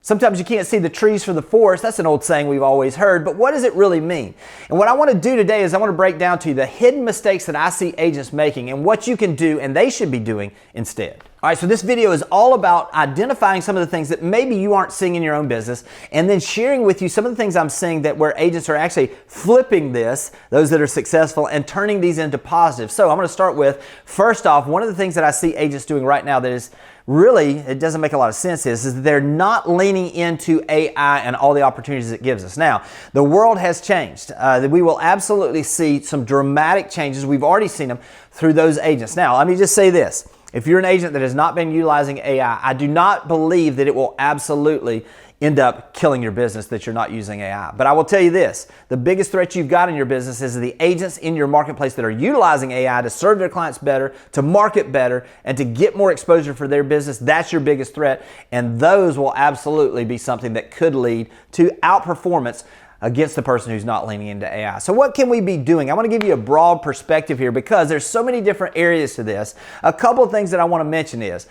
Sometimes you can't see the trees for the forest. That's an old saying we've always heard, but what does it really mean? And what I want to do today is I want to break down to you the hidden mistakes that I see agents making and what you can do and they should be doing instead. All right, so this video is all about identifying some of the things that maybe you aren't seeing in your own business and then sharing with you some of the things I'm seeing that where agents are actually flipping this, those that are successful, and turning these into positive. So I'm going to start with, first off, one of the things that I see agents doing right now that is really, it doesn't make a lot of sense is that they're not leaning into AI and all the opportunities it gives us. Now, the world has changed. We will absolutely see some dramatic changes. We've already seen them through those agents. Now, let me just say this. If you're an agent that has not been utilizing AI, I do not believe that it will absolutely end up killing your business that you're not using AI. But I will tell you this, the biggest threat you've got in your business is the agents in your marketplace that are utilizing AI to serve their clients better, to market better, and to get more exposure for their business. That's your biggest threat. And those will absolutely be something that could lead to outperformance against the person who's not leaning into AI. So what can we be doing? I want to give you a broad perspective here because there's so many different areas to this. A couple of things that I want to mention is,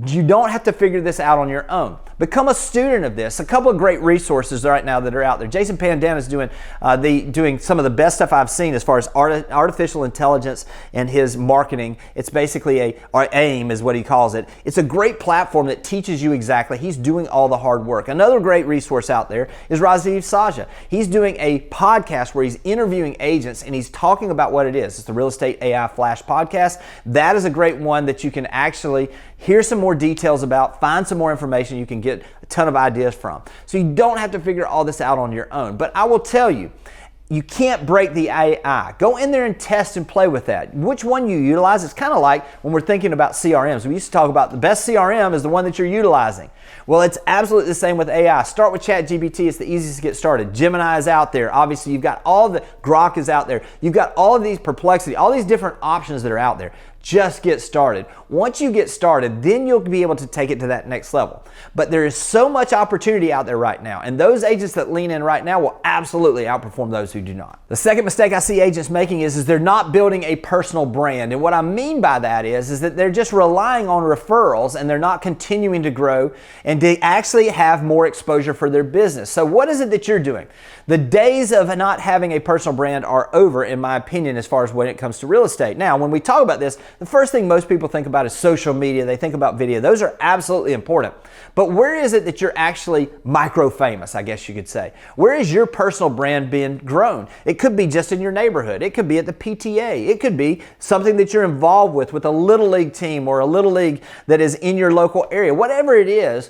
you don't have to figure this out on your own. Become a student of this. A couple of great resources right now that are out there. Jason Pandana is doing some of the best stuff I've seen as far as artificial intelligence and his marketing. It's basically AIM is what he calls it. It's a great platform that teaches you exactly. He's doing all the hard work. Another great resource out there is Rajiv Saja. He's doing a podcast where he's interviewing agents and he's talking about what it is. It's the Real Estate AI Flash podcast. That is a great one that you can actually hear some more details about, find some more information you can get a ton of ideas from. So you don't have to figure all this out on your own. But I will tell you, you can't break the AI. Go in there and test and play with that. Which one you utilize, it's kind of like when we're thinking about CRMs. We used to talk about the best CRM is the one that you're utilizing. Well, it's absolutely the same with AI. Start with ChatGPT. It's the easiest to get started. Gemini is out there. Obviously, you've got all the Grok is out there. You've got all of these Perplexity, all these different options that are out there. Just get started. Once you get started, then you'll be able to take it to that next level. But there is so much opportunity out there right now, and those agents that lean in right now will absolutely outperform those who do not. The second mistake I see agents making is they're not building a personal brand. And what I mean by that is that they're just relying on referrals and they're not continuing to grow and they actually have more exposure for their business. So what is it that you're doing? The days of not having a personal brand are over, in my opinion, as far as when it comes to real estate. Now, when we talk about this, the first thing most people think about is social media. They think about video. Those are absolutely important. But where is it that you're actually micro famous, I guess you could say? Where is your personal brand being grown? It could be just in your neighborhood. It could be at the PTA. It could be something that you're involved with a little league team or a little league that is in your local area. Whatever it is,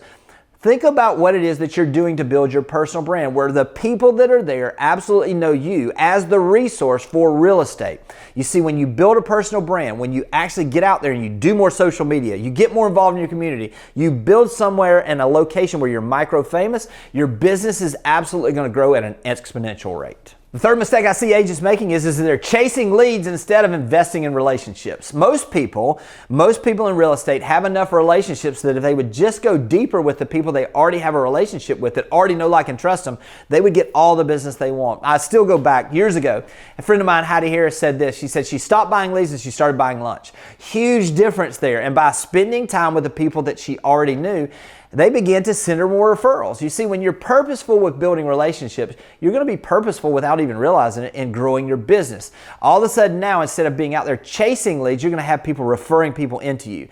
think about what it is that you're doing to build your personal brand, where the people that are there absolutely know you as the resource for real estate. You see, when you build a personal brand, when you actually get out there and you do more social media, you get more involved in your community, you build somewhere in a location where you're micro famous, your business is absolutely going to grow at an exponential rate. The third mistake I see agents making is that they're chasing leads instead of investing in relationships. Most people in real estate have enough relationships that if they would just go deeper with the people they already have a relationship with, that already know, like, and trust them, they would get all the business they want. I still go back years ago. A friend of mine, Heidi Harris, said this. She said she stopped buying leads and she started buying lunch. Huge difference there. And by spending time with the people that she already knew, they began to send her more referrals. You see, when you're purposeful with building relationships, you're going to be purposeful without even realizing it in growing your business. All of a sudden now, instead of being out there chasing leads, you're going to have people referring people into you.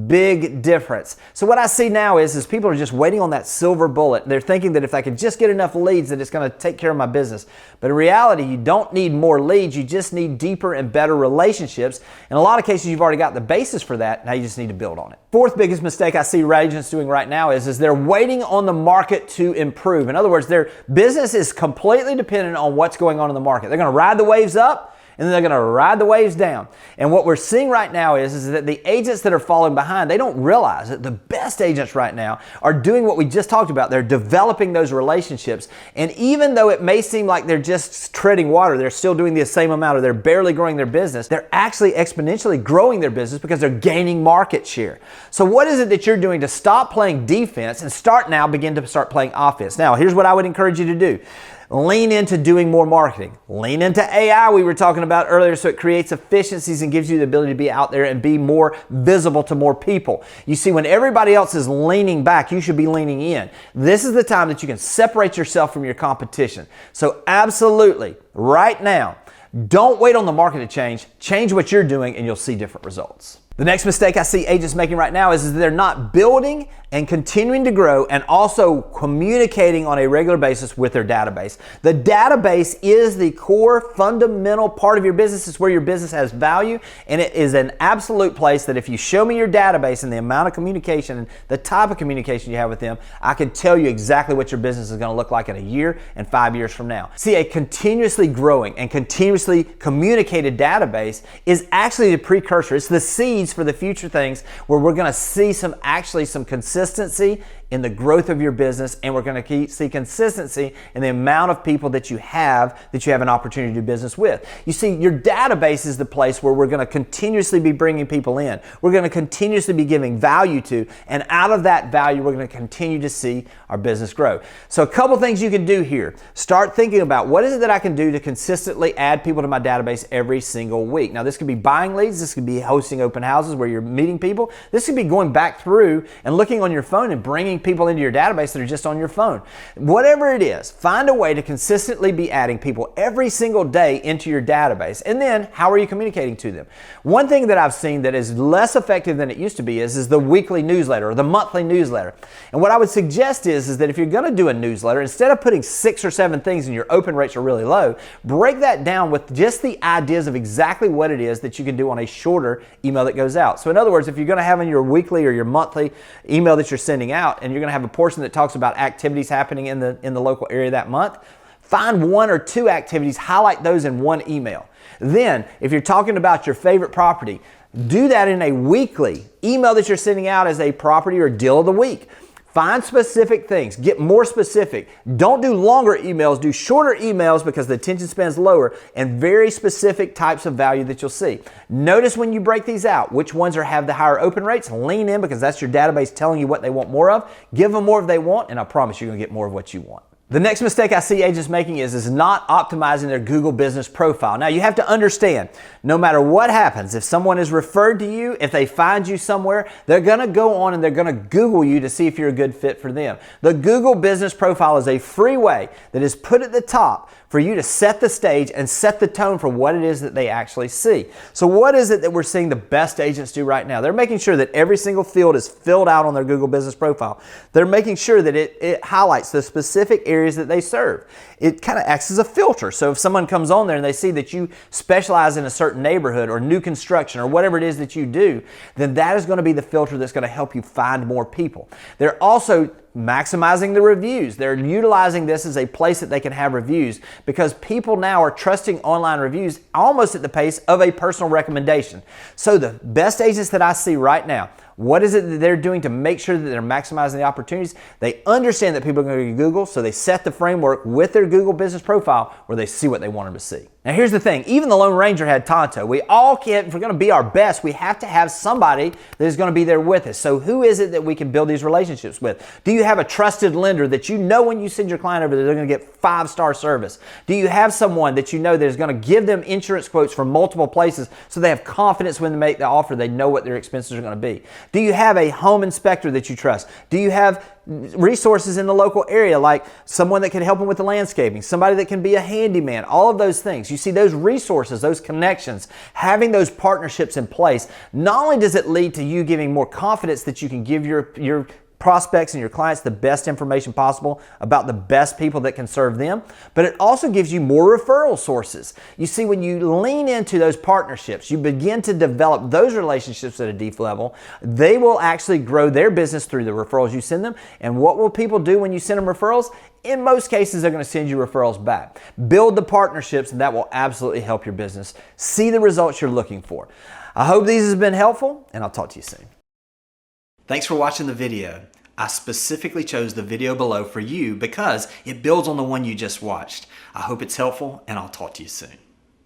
Big difference. So what I see now is people are just waiting on that silver bullet. They're thinking that if I could just get enough leads that it's going to take care of my business. But in reality, you don't need more leads. You just need deeper and better relationships. In a lot of cases, you've already got the basis for that. Now you just need to build on it. Fourth biggest mistake I see agents doing right now is they're waiting on the market to improve. In other words, their business is completely dependent on what's going on in the market. They're going to ride the waves up and then they're going to ride the waves down. And what we're seeing right now is that the agents that are falling behind, they don't realize that the best agents right now are doing what we just talked about. They're developing those relationships. And even though it may seem like they're just treading water, they're still doing the same amount or they're barely growing their business, they're actually exponentially growing their business because they're gaining market share. So what is it that you're doing to stop playing defense and begin to start playing offense? Now, here's what I would encourage you to do. Lean into doing more marketing. Lean into AI we were talking about earlier, so it creates efficiencies and gives you the ability to be out there and be more visible to more people. You see, when everybody else is leaning back, you should be leaning in. This is the time that you can separate yourself from your competition. So absolutely, right now, don't wait on the market to change. Change what you're doing and you'll see different results. The next mistake I see agents making right now is they're not building and continuing to grow and also communicating on a regular basis with their database. The database is the core fundamental part of your business. It's where your business has value, and it is an absolute place that if you show me your database and the amount of communication and the type of communication you have with them, I can tell you exactly what your business is going to look like in a year and 5 years from now. See, a continuously growing and continuously communicated database is actually the precursor. It's the seeds for the future things where we're going to see some consistency in the growth of your business, and we're going to see consistency in the amount of people that you have an opportunity to do business with. You see, your database is the place where we're going to continuously be bringing people in. We're going to continuously be giving value to, and out of that value, we're going to continue to see our business grow. So a couple things you can do here. Start thinking about what is it that I can do to consistently add people to my database every single week. Now, this could be buying leads. This could be hosting open houses where you're meeting people. This could be going back through and looking on your phone and bringing people into your database that are just on your phone. Whatever it is, find a way to consistently be adding people every single day into your database. And then, how are you communicating to them? One thing that I've seen that is less effective than it used to be is the weekly newsletter or the monthly newsletter. And what I would suggest is that if you're going to do a newsletter, instead of putting 6 or 7 things and your open rates are really low, break that down with just the ideas of exactly what it is that you can do on a shorter email that goes out. So in other words, if you're going to have in your weekly or your monthly email that you're sending out, and you're going to have a portion that talks about activities happening in the local area that month, find 1 or 2 activities, highlight those in one email. Then, if you're talking about your favorite property, do that in a weekly email that you're sending out as a property or deal of the week. Find specific things. Get more specific. Don't do longer emails. Do shorter emails because the attention span is lower, and very specific types of value that you'll see. Notice when you break these out, which ones have the higher open rates. Lean in because that's your database telling you what they want more of. Give them more if they want, and I promise you're going to get more of what you want. The next mistake I see agents making is not optimizing their Google business profile. Now, you have to understand, no matter what happens, if someone is referred to you, if they find you somewhere, they're going to go on and they're going to Google you to see if you're a good fit for them. The Google business profile is a free way that is put at the top for you to set the stage and set the tone for what it is that they actually see. So what is it that we're seeing the best agents do right now? They're making sure that every single field is filled out on their Google business profile. They're making sure that it highlights the specific areas that they serve. It kind of acts as a filter. So if someone comes on there and they see that you specialize in a certain neighborhood or new construction or whatever it is that you do, then that is going to be the filter that's going to help you find more people. They're also maximizing the reviews. They're utilizing this as a place that they can have reviews because people now are trusting online reviews almost at the pace of a personal recommendation. So the best agents that I see right now, what is it that they're doing to make sure that they're maximizing the opportunities? They understand that people are going to Google, so they set the framework with their Google business profile where they see what they want them to see. Now here's the thing, even the Lone Ranger had Tonto. We all can't, if we're going to be our best, we have to have somebody that is going to be there with us. So who is it that we can build these relationships with? Do you have a trusted lender that you know when you send your client over there, they're going to get 5-star service? Do you have someone that you know that is going to give them insurance quotes from multiple places so they have confidence when they make the offer, they know what their expenses are going to be? Do you have a home inspector that you trust? Do you have resources in the local area like someone that can help them with the landscaping, somebody that can be a handyman, all of those things? You see, those resources, those connections, having those partnerships in place, not only does it lead to you giving more confidence that you can give your prospects and your clients the best information possible about the best people that can serve them, but it also gives you more referral sources. You see, when you lean into those partnerships, you begin to develop those relationships at a deep level. They will actually grow their business through the referrals you send them. And what will people do when you send them referrals? In most cases, they're going to send you referrals back. Build the partnerships, and that will absolutely help your business see the results you're looking for. I hope these have been helpful, and I'll talk to you soon. Thanks for watching the video. I specifically chose the video below for you because it builds on the one you just watched. I hope it's helpful, and I'll talk to you soon.